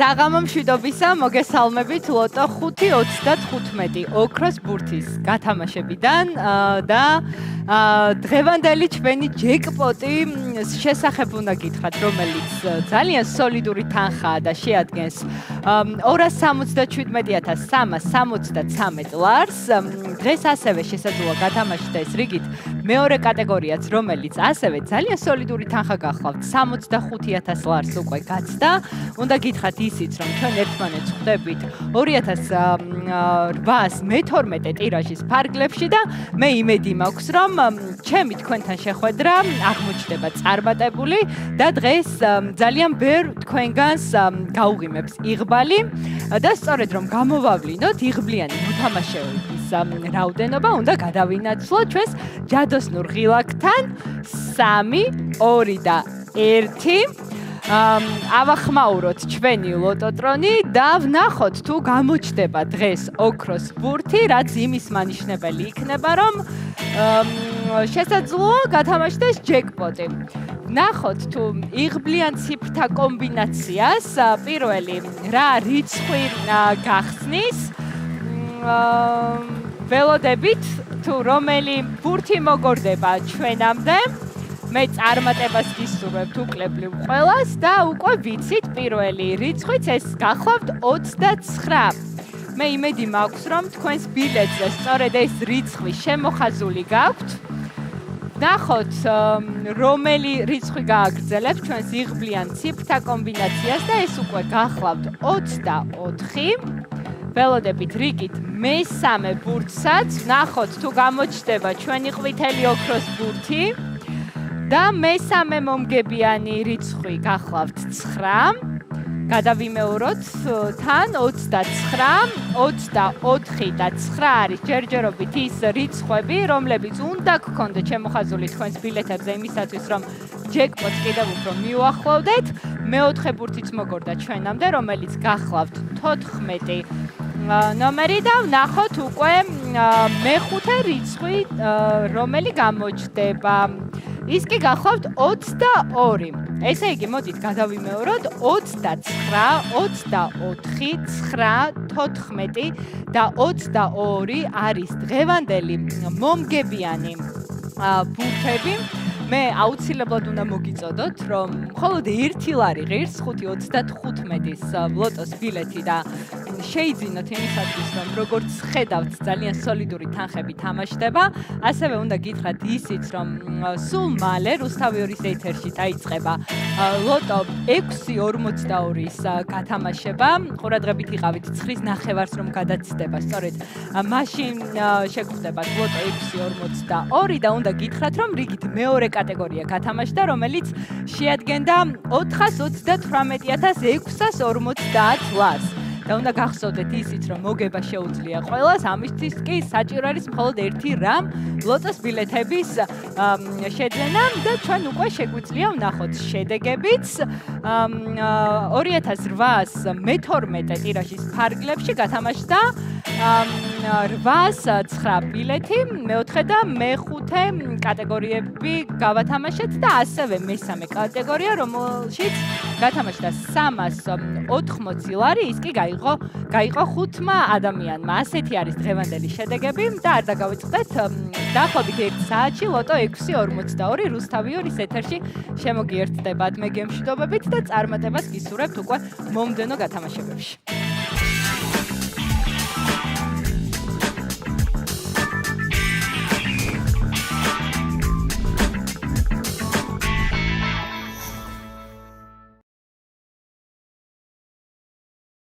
საღამო მშვიდობისა, მოგესალმებით ლოტო 5-35 ოქროს ბურთის გათამაშებიდან და დღევანდელი ჩვენი ჯეკპოტი შესახებ უნდა გითხრათ, რომელიც ძალიან სოლიდური თანხაა და შეადგენს 277,373 ლარს. დღეს ასევე შესაძლოა გათამაშდეს რიგით მეორე კატეგორიაც, რომელიც ასევე ძალიან სოლიდური თანხა გახლავთ 65,000 ლარს უკვე გაცდა. უნდა გითხრათ ისიც, რომ ჩვენ ერთმანეთს ხვდებით 2812 ტირაჟის ფარგლებში და მე იმედი მაქვს, რომ ჩემი თქვენთან შეხვედრა აღმოჩნდება წარმატებული და დღეს ძალიან ბევრ თქვენგანს გაუღიმებს იღბალი და სწორედ რომ გამოვავლინოთ იღბლიანი მოთამაშეების რაოდენობა, უნდა გადავინაცვლოთ ჩვენს ჯადოსნურ ღილაკთან 3, 2 და 1. ავახმაუროთ ჩვენი ლოტოტრონი და ვნახოთ თუ გამოჩნდება დღეს ოქროს ბურთი, რაც იმის მანიშნებელი იქნება, რომ შესაძლოა გათამაშდეს ჯეკპოტი. ვნახოთ თუ იღბლიან ციფრთა კომბინაციას პირველი რა რიცხვი გახსნის. ველოდებით თუ რომელი ბურთი მოგორდება ჩვენამდე. მე წარმატებას გისურვებთ უკლებლივ ყველას და უკვე ვიცით პირველი რიცხვიც ეს გახლავთ 29. მე იმედი მაქვს, რომ თქვენს ბილეთზე სწორედ ეს რიცხვი შემოხაზული გაქვთ. ნახოთ, რომელი რიცხვი გააგრძელებს ჩვენს იღბლიან ციფრთა კომბინაციას და ეს უკვე გახლავთ 24. ველოდებით რიგით მესამე ბურთსაც, ნახოთ თუ გამოჩნდება ჩვენი ყვითელი ოქროს ბურთი. და მესამე მომგებიანი რიცხვი გახლავთ 9. გადავიმეოროთ თან 29, 24 და 9 არის ჯერჯერობით ის რიცხვები, რომლებიც უნდა გქონდეთ შემოხაზული თქვენს ბილეთებზე იმისათვის, რომ ჯეკპოტს კიდევ უფრო მიუახლოვდეთ. მეოთხე ბურთიც მოგორდა ჩვენამდე, რომელიც გახლავთ 14 ნომერი და ვნახოთ უკვე მეხუთე რიცხვი, რომელი გამოჩნდება. ის კი გახლავთ 22. ესე იგი, მოდით გადავიმეოროთ 29, 24, 9, 14 და 22 არის დღევანდელი მომგებიანი ბურთები. მე აუცილებლად უნდა მოგიწოდოთ, რომ მხოლოდ 1 ლარი ღირს 5.35-ის ლოტოს ბილეთი და შეიძინოთ იმისათვის, რომ როგორც ხედავთ, ძალიან სოლიდური თანხები თამაშდება. ასევე უნდა გითხრათ ისიც, რომ სულ მალე რუსთავი 2-ის ეთერში დაიწყება ლოტო 6.42-ის გათამაშება. ყურადღებით იყავით 9:09 რომ გადაცდება. სწორედ მაშინ შეგხვდებათ ლოტო 6.42 და უნდა გითხრათ, რომ რიგით მეორე კატეგორია გათამაშდა, რომელიც შეადგენდა 438,650 ლარს. და უნდა გახსოვდეთ ისიც, რომ მოგება შეუძლია ყველას, ამისთვის კი საჭირო არის მხოლოდ ერთი რამ, ლოტოს ბილეთების შეძენა და ჩვენ უკვე შეგვიძლია ვნახოთ შედეგებიც. 2812 ტირაჟის ფარგლებში გათამაშდა 809 ბილეთი, მეოთხე და მეხუთე კატეგორიები გავათამაშეთ და ასევე მესამე კატეგორია, რომელშიც გათამაშდა 380 ლარი, ის კი გაიყო 5 ადამიანმა. ასეთი არის დღევანდელი შედეგები და არ დაგავიწყდეთ, დაახლოებით 1 საათში ლოტო 6.42 რუსთავი 2-ის ეთერში შემოგიერთდებათ. მე გემშვიდობებით და წარმატებას გისურვებთ უკვე მომდენო გათამაშებებში.